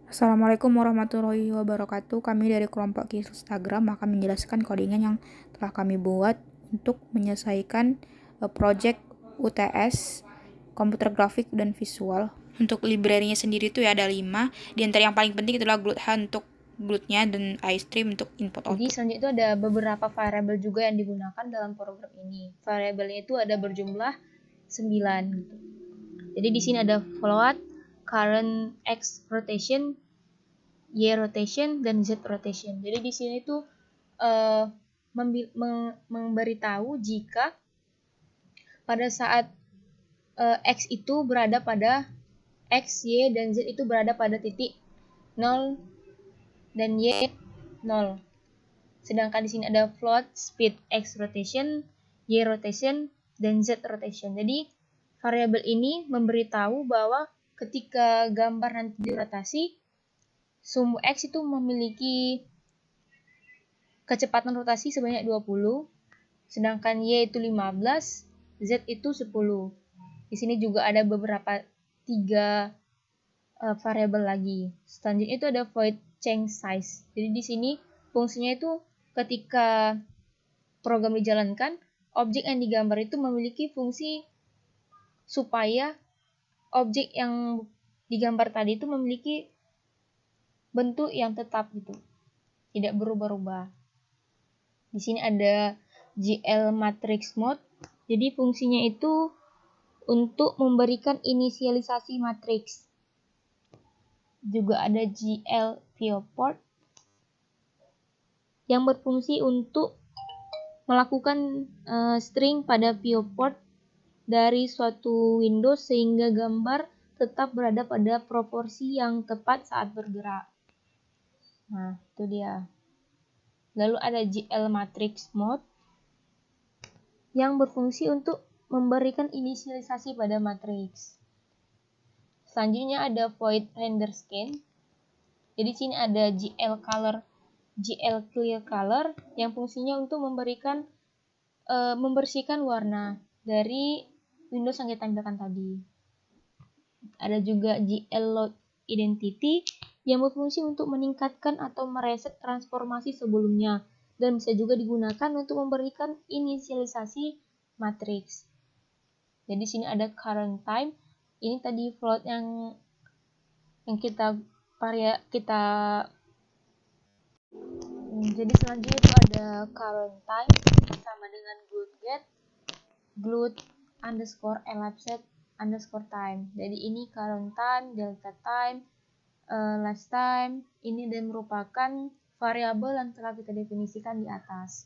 Assalamualaikum warahmatullahi wabarakatuh. Kami dari kelompok Instagram akan menjelaskan codingan yang telah kami buat untuk menyelesaikan project UTS komputer grafik dan visual. Untuk library-nya sendiri itu ya ada 5. Di antara yang paling penting itulah GluteH untuk glute-nya dan iStream untuk input output. Jadi selanjutnya itu ada beberapa variabel juga yang digunakan dalam program ini. Variabelnya itu ada berjumlah 9 gitu. Jadi di sini ada float, current X rotation, Y rotation, dan Z rotation. Jadi di sini itu memberitahu jika pada saat X itu berada pada X, Y, dan Z itu berada pada titik 0 dan Y 0. Sedangkan di sini ada float, speed, X rotation, Y rotation, dan Z rotation. Jadi variabel ini memberitahu bahwa ketika gambar nanti dirotasi, sumbu X itu memiliki kecepatan rotasi sebanyak 20, sedangkan Y itu 15, Z itu 10. Di sini juga ada beberapa 3 variabel lagi. Selanjutnya itu ada void change size. Jadi di sini fungsinya itu ketika program dijalankan, objek yang digambar itu memiliki fungsi supaya objek yang digambar tadi itu memiliki bentuk yang tetap gitu, tidak berubah-ubah. Di sini ada GL matrix mode. Jadi fungsinya itu untuk memberikan inisialisasi matriks. Juga ada GL viewport yang berfungsi untuk melakukan string pada viewport dari suatu window sehingga gambar tetap berada pada proporsi yang tepat saat bergerak. Nah, itu dia. Lalu ada GL matrix mode yang berfungsi untuk memberikan inisialisasi pada matriks. Selanjutnya ada void render scan. Jadi sini ada GL color, GL clear color yang fungsinya untuk memberikan membersihkan warna dari Windows yang kita tampilkan tadi. Ada juga GL load identity yang berfungsi untuk meningkatkan atau mereset transformasi sebelumnya dan bisa juga digunakan untuk memberikan inisialisasi matriks. Jadi sini ada current time. Ini tadi float yang kita jadi selanjutnya itu ada current time sama dengan glute get, glute underscore elapsed underscore time. Jadi ini current time, delta time, last time. Ini dan merupakan variabel yang telah kita definisikan di atas.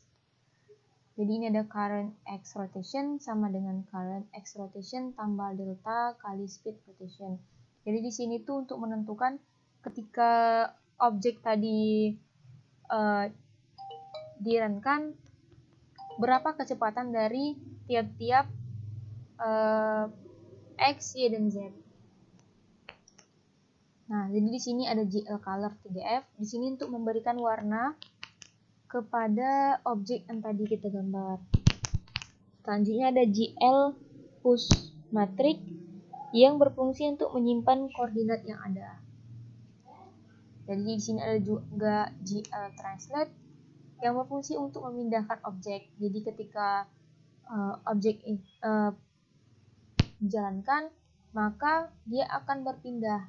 Jadi ini ada current X rotation sama dengan current X rotation tambah delta kali speed rotation. Jadi di sini tuh untuk menentukan ketika objek tadi di-run-kan berapa kecepatan dari tiap-tiap X, Y, dan Z. Nah, jadi di sini ada GL color 3F. Di sini untuk memberikan warna kepada objek yang tadi kita gambar. Selanjutnya ada GL push matrix yang berfungsi untuk menyimpan koordinat yang ada. Jadi di sini ada juga GL translate yang berfungsi untuk memindahkan objek. Jadi ketika objek dijalankan, maka dia akan berpindah.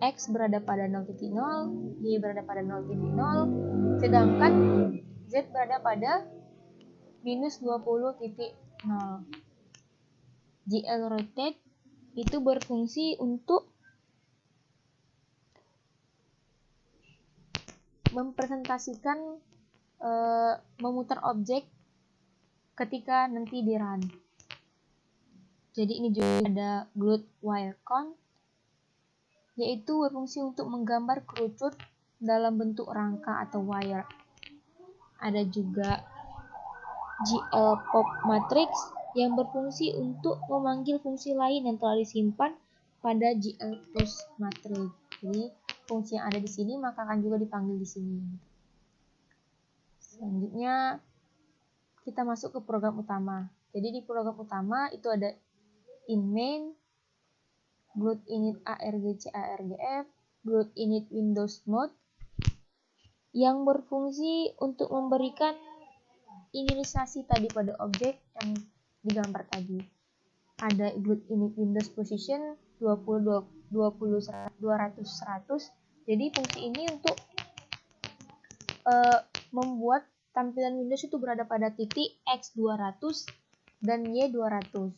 X berada pada 0.0, Y berada pada 0.0, sedangkan Z berada pada minus 20.0. GL rotate itu berfungsi untuk mempresentasikan memutar objek ketika nanti di run. Jadi ini juga ada glute wire count, yaitu berfungsi untuk menggambar kerucut dalam bentuk rangka atau wire. Ada juga GL pop matrix yang berfungsi untuk memanggil fungsi lain yang telah disimpan pada GL push matrix. Jadi fungsi yang ada di sini maka akan juga dipanggil di sini. Selanjutnya kita masuk ke program utama. Jadi di program utama itu ada in main, Glute init argc argf, glute init Windows mode yang berfungsi untuk memberikan inisialisasi tadi pada objek yang digambar tadi. Ada glute init Windows position 20 200 100. Jadi fungsi ini untuk membuat tampilan Windows itu berada pada titik X200 dan Y200.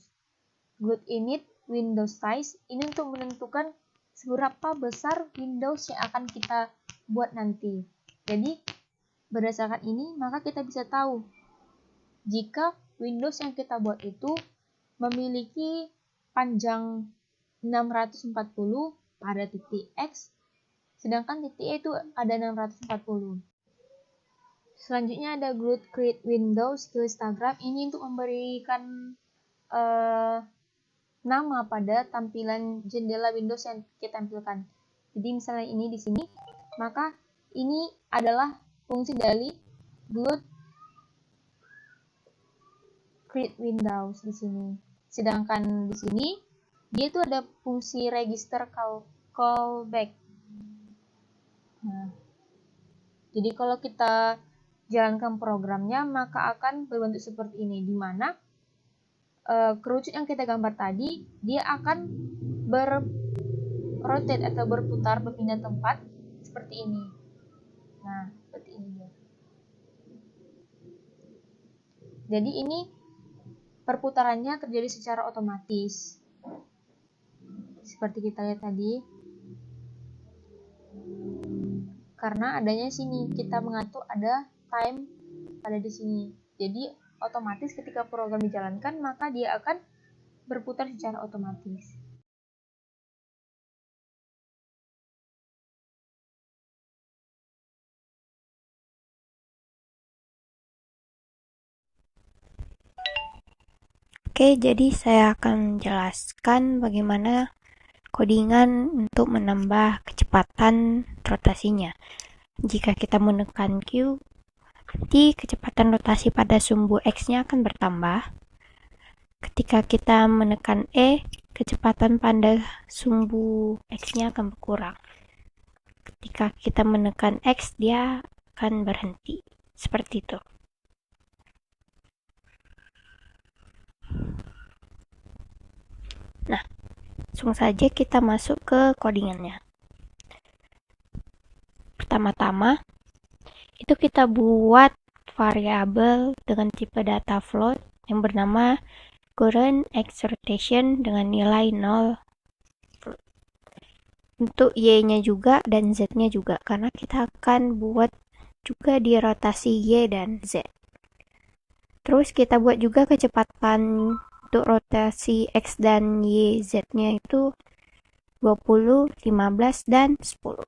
Glute init Windows size ini untuk menentukan seberapa besar Windows yang akan kita buat nanti. Jadi berdasarkan ini maka kita bisa tahu jika Windows yang kita buat itu memiliki panjang 640 pada titik X, sedangkan titik Y itu ada 640. Selanjutnya ada glute create Windows Histogram, ini untuk memberikan nama pada tampilan jendela Windows yang kita tampilkan. Jadi misalnya ini di sini, maka ini adalah fungsi dari glute create Windows di sini. Sedangkan di sini dia itu ada fungsi register callback. Nah, jadi kalau kita jalankan programnya maka akan berbentuk seperti ini, di mana kerucut yang kita gambar tadi dia akan berrotate atau berputar, berpindah tempat seperti ini. Nah, seperti ini dia. Jadi ini perputarannya terjadi secara otomatis. Seperti kita lihat tadi. Karena adanya sini kita mengatur ada time pada di sini. Jadi otomatis ketika program dijalankan maka dia akan berputar secara otomatis. Oke, jadi saya akan menjelaskan bagaimana codingan untuk menambah kecepatan rotasinya. Jika kita menekan Q, nanti kecepatan rotasi pada sumbu X-nya akan bertambah. Ketika kita menekan E, kecepatan pada sumbu X-nya akan berkurang. Ketika kita menekan X, dia akan berhenti. Seperti itu. Nah, langsung saja kita masuk ke codingannya. Pertama-tama, itu kita buat variabel dengan tipe data float yang bernama current X rotation dengan nilai 0. Untuk Y-nya juga dan Z-nya juga, karena kita akan buat juga di rotasi Y dan Z. Terus kita buat juga kecepatan untuk rotasi X dan Y Z-nya itu 20, 15, dan 10.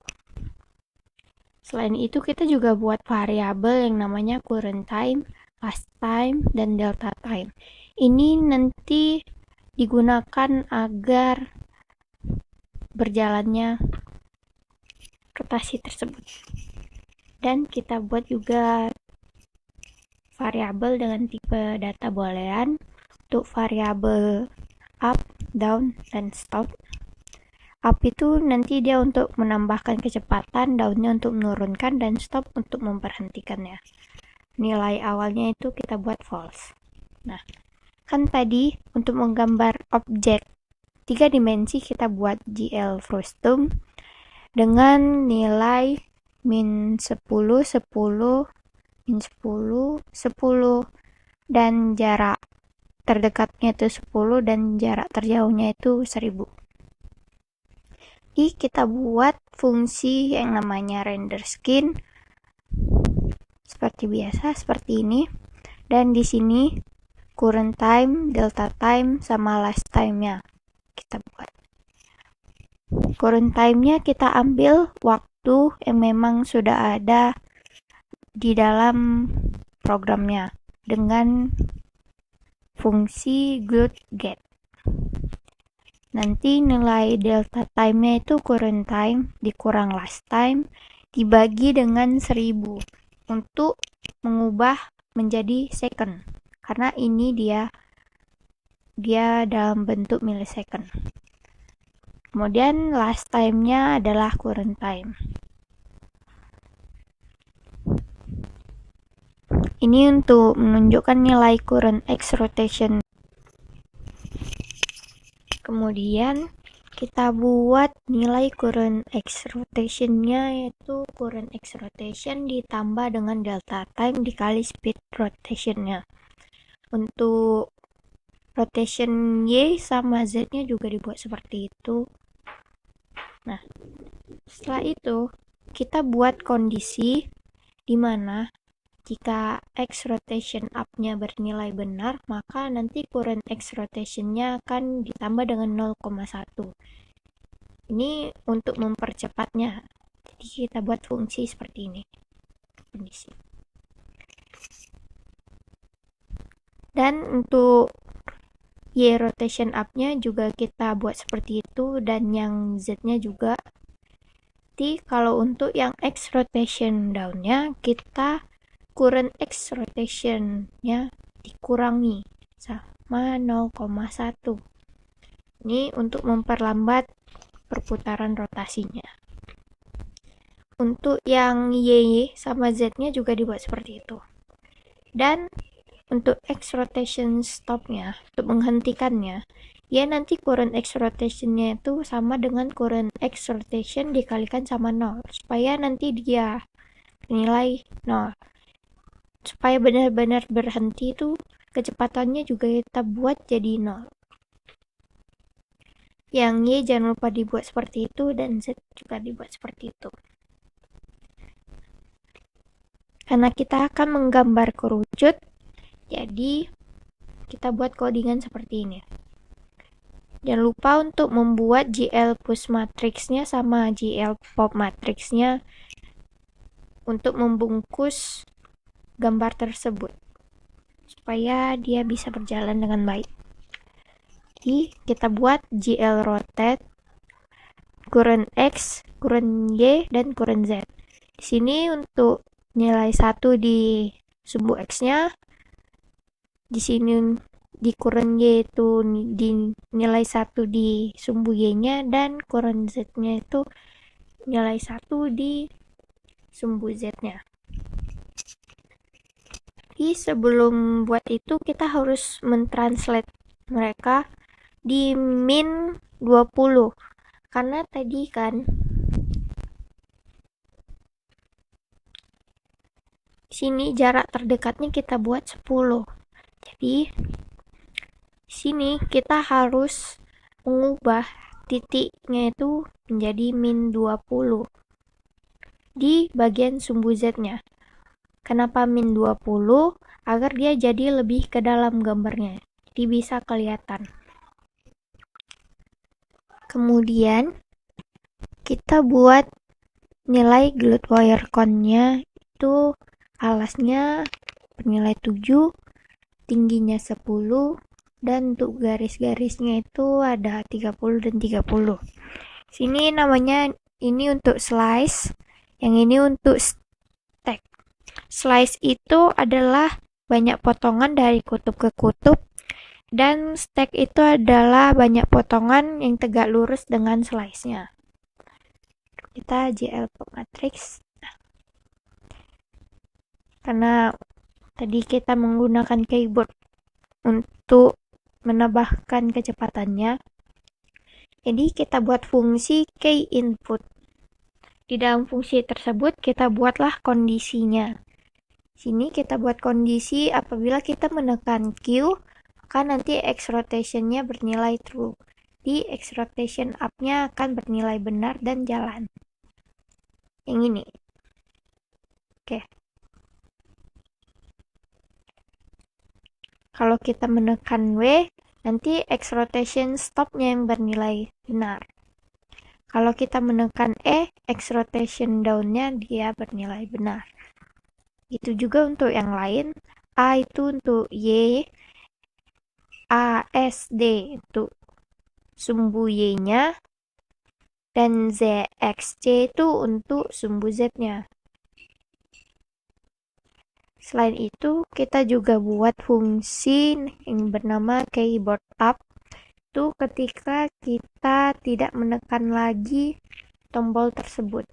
Selain itu kita juga buat variabel yang namanya current time, last time, dan delta time. Ini nanti digunakan agar berjalannya rotasi tersebut. Dan kita buat juga variabel dengan tipe data boolean untuk variabel up, down, dan stop. Up itu nanti dia untuk menambahkan kecepatan, downnya untuk menurunkan, dan stop untuk memberhentikannya. Nilai awalnya itu kita buat false. Nah, kan tadi untuk menggambar objek 3 dimensi kita buat GL frustum dengan nilai min 10, 10, min 10, 10, dan jarak terdekatnya itu 10 dan jarak terjauhnya itu 1000. Jadi kita buat fungsi yang namanya render skin seperti biasa, seperti ini. Dan di sini current time, delta time, sama last time-nya kita buat. Current time-nya kita ambil waktu yang memang sudah ada di dalam programnya dengan fungsi glute get. Nanti nilai delta time-nya itu current time dikurang last time dibagi dengan 1000 untuk mengubah menjadi second. Karena ini dia dalam bentuk millisecond. Kemudian last time-nya adalah current time. Ini untuk menunjukkan nilai current X rotation. Kemudian kita buat nilai current X rotation-nya, yaitu current X rotation ditambah dengan delta time dikali speed rotation-nya. Untuk rotation Y sama Z-nya juga dibuat seperti itu. Nah, setelah itu kita buat kondisi di mana jika X rotation up-nya bernilai benar, maka nanti current X rotation-nya akan ditambah dengan 0,1. Ini untuk mempercepatnya. Jadi kita buat fungsi seperti ini. Kondisi. Dan untuk Y rotation up-nya juga kita buat seperti itu, dan yang Z-nya juga. Jadi kalau untuk yang X rotation down-nya, kita current X rotation-nya dikurangi sama 0,1. Ini untuk memperlambat perputaran rotasinya. Untuk yang Y sama Z-nya juga dibuat seperti itu. Dan untuk X rotation stop-nya, untuk menghentikannya, ya nanti current X rotation-nya itu sama dengan current X rotation dikalikan sama 0, supaya nanti dia nilai 0. Supaya benar-benar berhenti itu, kecepatannya juga kita buat jadi 0. Yang Y jangan lupa dibuat seperti itu, dan Z juga dibuat seperti itu. Karena kita akan menggambar kerucut, jadi kita buat codingan seperti ini. Jangan lupa untuk membuat GL push matrixnya sama GL pop matrixnya untuk membungkus gambar tersebut supaya dia bisa berjalan dengan baik. Jadi kita buat GL rotate, current X, current Y, dan current Z. Di sini untuk nilai 1 di sumbu X-nya, di sini di current Y itu di nilai 1 di sumbu Y-nya, dan current Z-nya itu nilai 1 di sumbu Z-nya. Jadi sebelum buat itu kita harus mentranslate mereka di min 20. Karena tadi kan sini jarak terdekatnya kita buat 10. Jadi sini kita harus mengubah titiknya itu menjadi min 20 di bagian sumbu Z-nya. Kenapa min 20? Agar dia jadi lebih ke dalam gambarnya, jadi bisa kelihatan. Kemudian kita buat nilai glued wire count-nya, itu alasnya bernilai 7, tingginya 10, dan untuk garis-garisnya itu ada 30 dan 30. Sini namanya ini untuk slice, yang ini untuk stack. Slice itu adalah banyak potongan dari kutub ke kutub, dan stack itu adalah banyak potongan yang tegak lurus dengan slice-nya. Kita GL matrix. Karena tadi kita menggunakan keyboard untuk menambahkan kecepatannya, jadi kita buat fungsi key input. Di dalam fungsi tersebut kita buatlah kondisinya. Sini kita buat kondisi apabila kita menekan Q, maka nanti X rotation-nya bernilai true. Di X rotation up-nya akan bernilai benar dan jalan. Yang ini. Oke. Kalau kita menekan W, nanti X rotation stop-nya yang bernilai benar. Kalau kita menekan E, X rotation down-nya dia bernilai benar. Itu juga untuk yang lain. A itu untuk Y, A, S, D untuk sumbu Y-nya, dan Z, X, C itu untuk sumbu Z-nya. Selain itu, kita juga buat fungsi yang bernama keyboard up, itu ketika kita tidak menekan lagi tombol tersebut.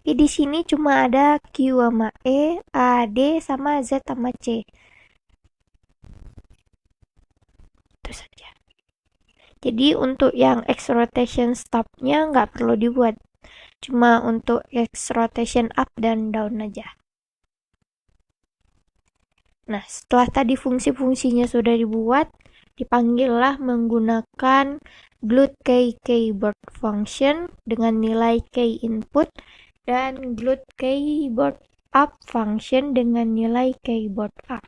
Di sini cuma ada Q sama E, A, D, sama Z sama C. Itu saja. Jadi untuk yang X rotation stopnya nggak perlu dibuat. Cuma untuk X rotation up dan down aja. Nah, setelah tadi fungsi-fungsinya sudah dibuat, dipanggillah menggunakan glut keyboard function dengan nilai key input dan glut keyboard up function dengan nilai keyboard up.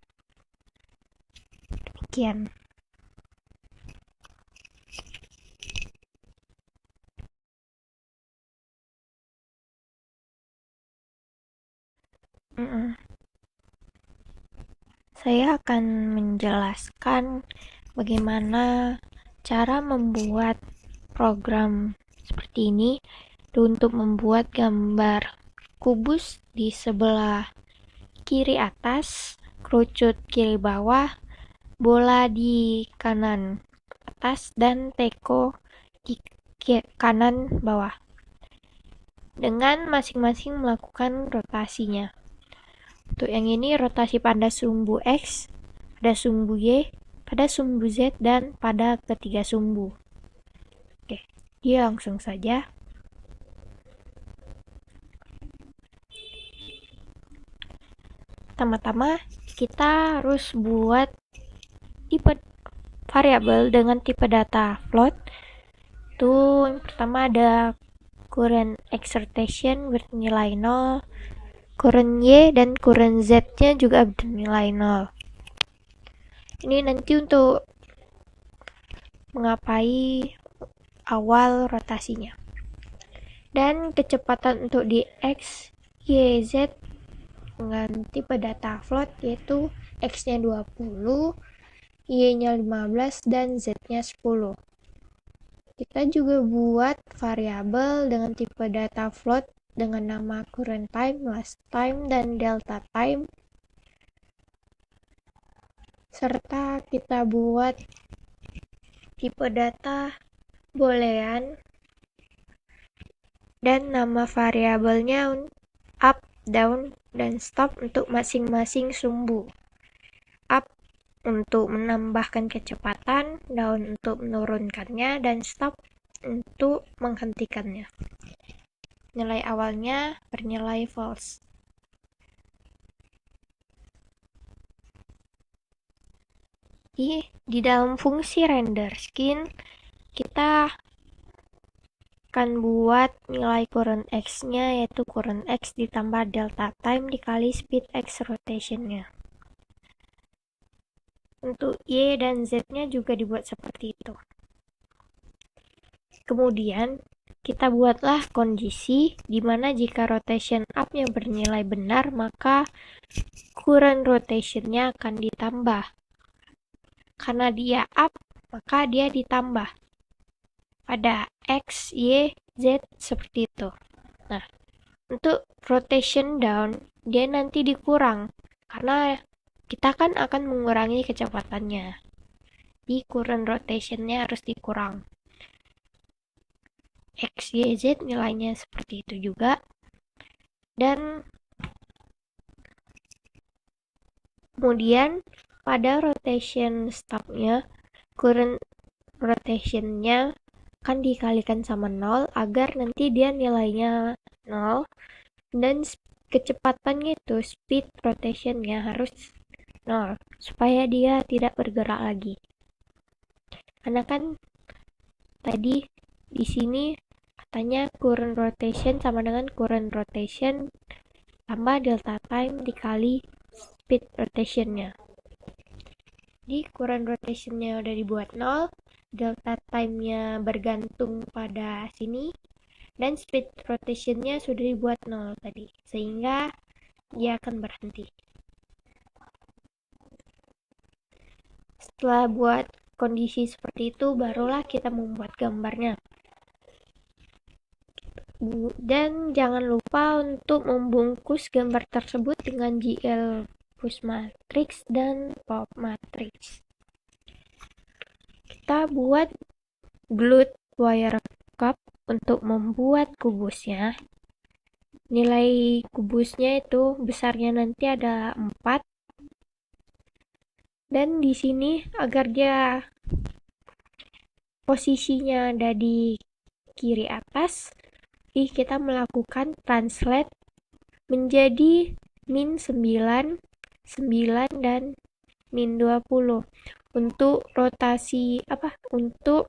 Demikian. Saya akan menjelaskan bagaimana cara membuat program seperti ini untuk membuat gambar kubus di sebelah kiri atas, kerucut kiri bawah, bola di kanan atas, dan teko di kanan bawah, dengan masing-masing melakukan rotasinya. Untuk yang ini rotasi pada sumbu X, pada sumbu Y, pada sumbu Z, dan pada ketiga sumbu. Oke, dia langsung saja. Pertama-tama kita harus buat tipe variabel dengan tipe data float. Itu yang pertama ada current X rotation bernilai 0, current Y dan current Z-nya juga bernilai 0. Ini nanti untuk mengapai awal rotasinya. Dan kecepatan untuk di X, Y, Z dengan tipe data float yaitu X-nya 20, Y-nya 15, dan Z-nya 10. Kita juga buat variabel dengan tipe data float dengan nama current time, last time, dan delta time. Serta kita buat tipe data boolean dan nama variabelnya up, down, dan stop untuk masing-masing sumbu. Up untuk menambahkan kecepatan, down untuk menurunkannya, dan stop untuk menghentikannya. Nilai awalnya bernilai false. Di dalam fungsi render skin, kita akan buat nilai current X-nya yaitu current X ditambah delta time dikali speed X rotation-nya. Untuk Y dan Z-nya juga dibuat seperti itu. Kemudian kita buatlah kondisi di mana jika rotation up-nya bernilai benar, maka current rotation-nya akan ditambah. Karena dia up, maka dia ditambah pada X, Y, Z seperti itu. Nah, untuk rotation down, dia nanti dikurang. Karena kita kan akan mengurangi kecepatannya. Di current rotation-nya harus dikurang. X, Y, Z nilainya seperti itu juga. Dan kemudian pada rotation stop-nya, current rotation-nya akan dikalikan sama 0 agar nanti dia nilainya 0. Dan kecepatannya itu, speed rotation-nya harus 0 supaya dia tidak bergerak lagi. Karena kan tadi di sini katanya current rotation sama dengan current rotation tambah delta time dikali speed rotation-nya. Di current rotation-nya udah dibuat 0, delta time-nya bergantung pada sini, dan speed rotation-nya sudah dibuat 0 tadi, sehingga dia akan berhenti. Setelah buat kondisi seperti itu, barulah kita membuat gambarnya. Dan jangan lupa untuk membungkus gambar tersebut dengan GL push matrix dan pop matrix. kita buat glued wire cup untuk membuat kubusnya. Nilai kubusnya itu besarnya nanti ada 4. Dan di sini agar dia posisinya ada di kiri atas, kita melakukan translate menjadi min 9, 9 dan min 20. Untuk rotasi untuk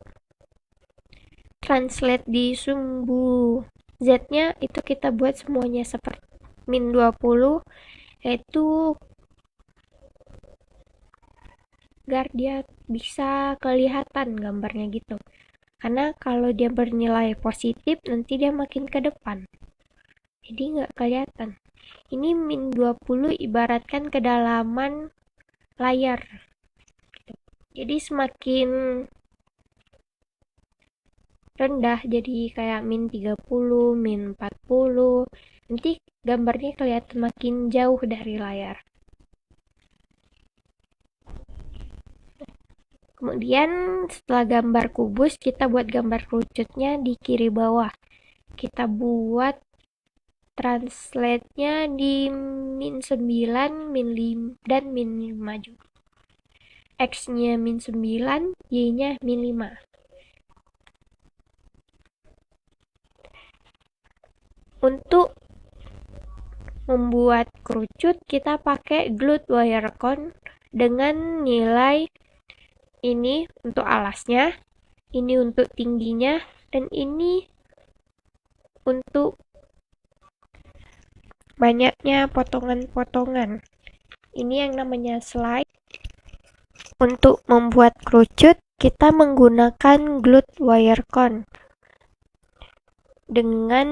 translate di sumbu Z-nya itu kita buat semuanya seperti min 20, yaitu agar dia bisa kelihatan gambarnya gitu. Karena kalau dia bernilai positif, nanti dia makin ke depan. Jadi nggak kelihatan. Ini min 20 ibaratkan kedalaman layar. Jadi semakin rendah, jadi kayak min 30, min 40. Nanti gambarnya kelihatan makin jauh dari layar. Kemudian setelah gambar kubus, kita buat gambar kerucutnya di kiri bawah. Kita buat translate-nya di min 9, min 5, dan min 5 juga. X-nya min 9, Y-nya min 5. Untuk membuat kerucut, kita pakai glued wire count dengan nilai ini untuk alasnya, ini untuk tingginya, dan ini untuk banyaknya potongan-potongan. Ini yang namanya slide. Untuk membuat kerucut, kita menggunakan glued wire count dengan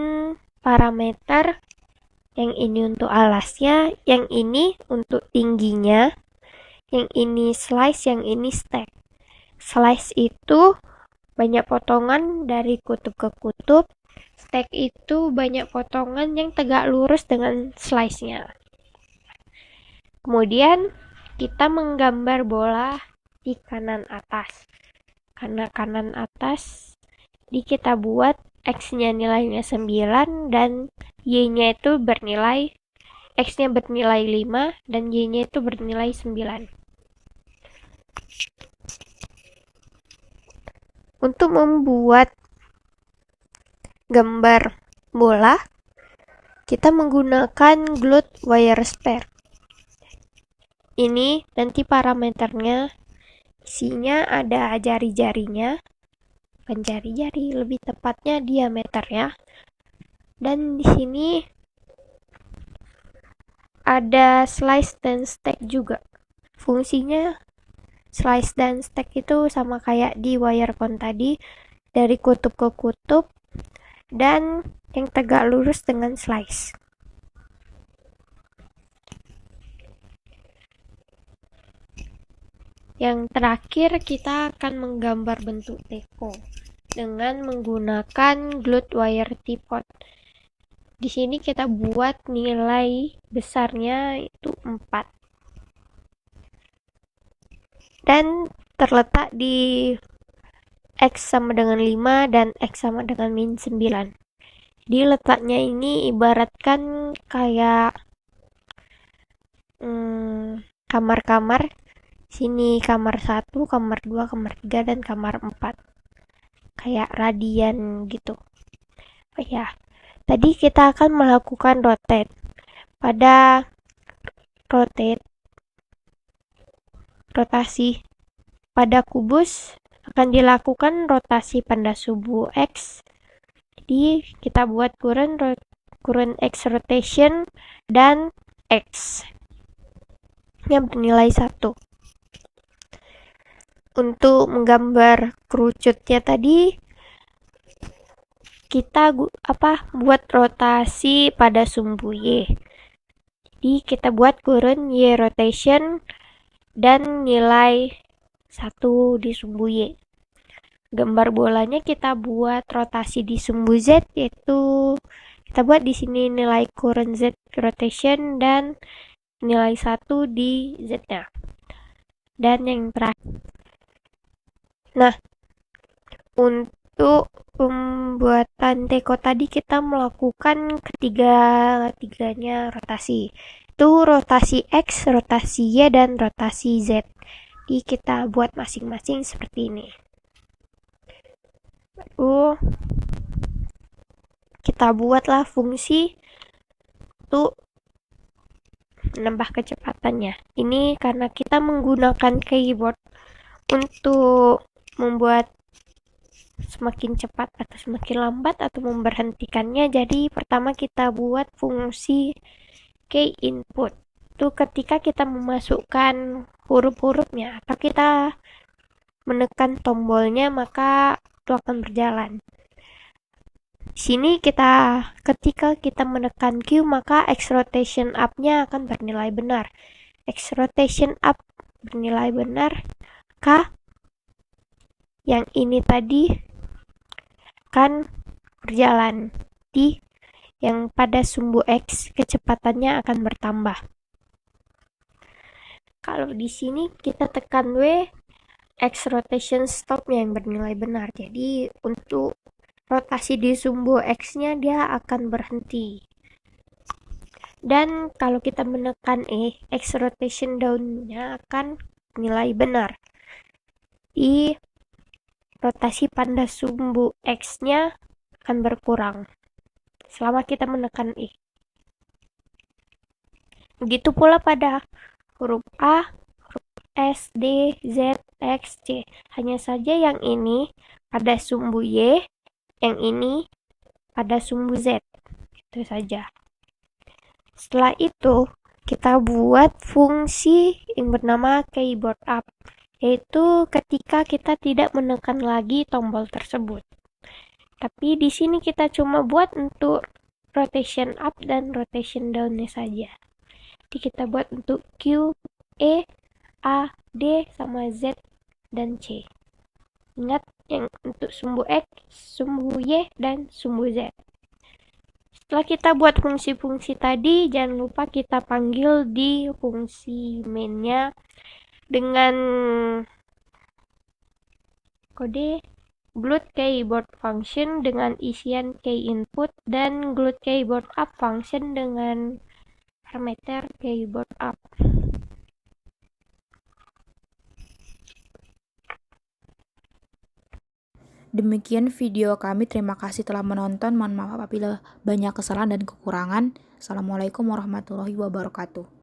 parameter yang ini untuk alasnya, yang ini untuk tingginya, yang ini slice, yang ini stack. Slice itu banyak potongan dari kutub ke kutub. Stack itu banyak potongan yang tegak lurus dengan slice-nya. Kemudian kita menggambar bola di kanan atas. Karena kanan atas kita buat X-nya nilainya 9 dan Y-nya itu bernilai, X-nya bernilai 5 dan Y-nya itu bernilai 9. Untuk membuat gambar bola, kita menggunakan glued wire spare. Ini nanti parameternya, isinya ada jari-jarinya, bukan jari-jari, lebih tepatnya diameternya. Dan di sini ada slice dan stack juga. Fungsinya slice dan stack itu sama kayak di wire count tadi, dari kutub ke kutub dan yang tegak lurus dengan slice. Yang terakhir, kita akan menggambar bentuk teko dengan menggunakan glued wire teapot. Di sini kita buat nilai besarnya itu 4. Dan terletak di X sama dengan 5 dan X sama dengan min 9. Jadi letaknya ini ibaratkan kayak kamar-kamar. Sini kamar 1, kamar 2, kamar 3, dan kamar 4. Kayak radian gitu. Oh ya, tadi kita akan melakukan rotate. Pada rotasi pada kubus akan dilakukan rotasi pada sumbu X. Jadi kita buat current X rotation dan X yang bernilai 1. Untuk menggambar kerucutnya tadi, kita buat rotasi pada sumbu Y. Jadi kita buat current Y rotation dan nilai 1 di sumbu Y. Gambar bolanya kita buat rotasi di sumbu Z, yaitu kita buat di sini nilai current Z rotation dan nilai 1 di Z-nya. Dan yang terakhir, Nah, untuk pembuatan teko tadi kita melakukan ketiga-tiganya rotasi. Itu rotasi X, rotasi Y, dan rotasi Z. Jadi kita buat masing-masing seperti ini. Baru kita buatlah fungsi untuk menambah kecepatannya. Ini karena kita menggunakan keyboard untuk membuat semakin cepat atau semakin lambat atau memberhentikannya. Jadi pertama kita buat fungsi key input. Itu ketika kita memasukkan huruf-hurufnya atau kita menekan tombolnya, maka itu akan berjalan. Di sini ketika kita menekan Q, maka X rotation up-nya akan bernilai benar. X rotation up bernilai benar, K yang ini tadi akan berjalan di yang pada sumbu X kecepatannya akan bertambah. Kalau di sini kita tekan W, X rotation stop yang bernilai benar. Jadi untuk rotasi di sumbu X-nya dia akan berhenti. Dan kalau kita menekan E, X rotation down-nya akan nilai benar. Di rotasi pada sumbu X-nya akan berkurang selama kita menekan E. Begitu pula pada huruf A, huruf S, D, Z, X, C. Hanya saja yang ini pada sumbu Y, yang ini pada sumbu Z. Itu saja. Setelah itu, kita buat fungsi yang bernama keyboard up, yaitu ketika kita tidak menekan lagi tombol tersebut. Tapi di sini kita cuma buat untuk rotation up dan rotation down-nya saja. Jadi kita buat untuk Q, E, A, D, sama Z, dan C. Ingat yang untuk sumbu X, sumbu Y, dan sumbu Z. Setelah kita buat fungsi-fungsi tadi, jangan lupa kita panggil di fungsi main-nya dengan kode glut keyboard function dengan isian key input dan glut keyboard up function dengan parameter keyboard up. Demikian video kami, terima kasih telah menonton. Mohon maaf apabila banyak kesalahan dan kekurangan. Assalamualaikum warahmatullahi wabarakatuh.